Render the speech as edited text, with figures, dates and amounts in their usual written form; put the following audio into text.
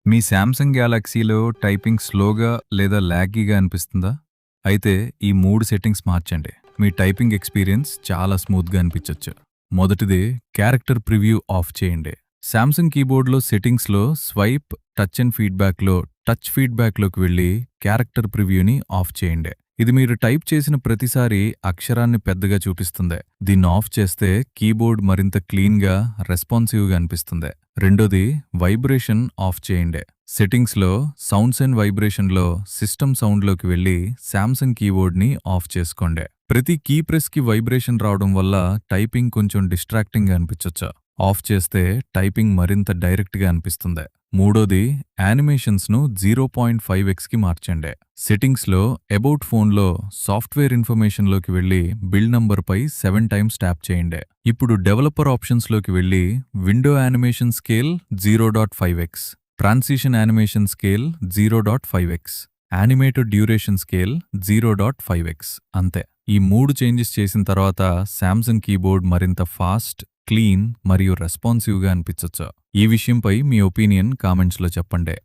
మీ Samsung గ్యాలక్సీలో typing స్లోగా లేదా లాగీగా అనిపిస్తుందా? అయితే ఈ 3 సెట్టింగ్స్ మార్చండి. మీ టైపింగ్ ఎక్స్‌పీరియన్స్ చాలా స్మూత్‌గా అనిపించొచ్చు. మొదటిది క్యారెక్టర్ ప్రివ్యూ ఆఫ్ చేయండి. శాంసంగ్ కీబోర్డ్‌లో సెట్టింగ్స్‌లో స్వైప్, టచ్ అండ్ ఫీడ్‌బ్యాక్‌లో టచ్ ఫీడ్‌బ్యాక్‌లోకి వెళ్లి క్యారెక్టర్ ప్రివ్యూని ఆఫ్ చేయండి. ఇది మీరు టైప్ చేసిన ప్రతిసారి అక్షరాన్ని పెద్దగా చూపిస్తుంది. దీన్ని ఆఫ్ చేస్తే కీబోర్డ్ మరింత క్లీన్‌గా, రెస్పాన్సివ్‌గా అనిపిస్తుంది. రెండోది వైబ్రేషన్ ఆఫ్ చేయండి. సెట్టింగ్స్‌లో సౌండ్స్ అండ్ వైబ్రేషన్‌లో సిస్టమ్ సౌండ్‌లోకి వెళ్లి శాంసంగ్ కీబోర్డ్‌ని ఆఫ్ చేసుకోండి. ప్రతి కీ ప్రెస్‌కి వైబ్రేషన్ రావడం వల్ల టైపింగ్ కొంచెం డిస్ట్రాక్టింగ్‌గా అనిపించొచ్చు. ఆఫ్ చేస్తే టైపింగ్ మరింత డైరెక్ట్‌గా అనిపిస్తుంది. మూడోది యానిమేషన్స్‌ను 0.5xకి మార్చండి. సెట్టింగ్స్‌లో అబౌట్ ఫోన్‌లో సాఫ్ట్‌వేర్ ఇన్ఫర్మేషన్‌లోకి వెళ్లి బిల్డ్ నంబర్‌పై 7 టైమ్స్ ట్యాప్ చేయండి. ఇప్పుడు డెవలపర్ ఆప్షన్స్‌లోకి వెళ్లి window animation scale 0.5x, transition animation scale 0.5x, animated duration scale 0.5x అంతే. ఈ 3 చేంజెస్ చేసిన తర్వాత శాంసంగ్ కీబోర్డ్ మరింత ఫాస్ట్, క్లీన్ మరియు రెస్పాన్సివ్‌గా అనిపించొచ్చు. ఈ విషయంపై మీ ఒపీనియన్ కామెంట్స్‌లో చెప్పండి.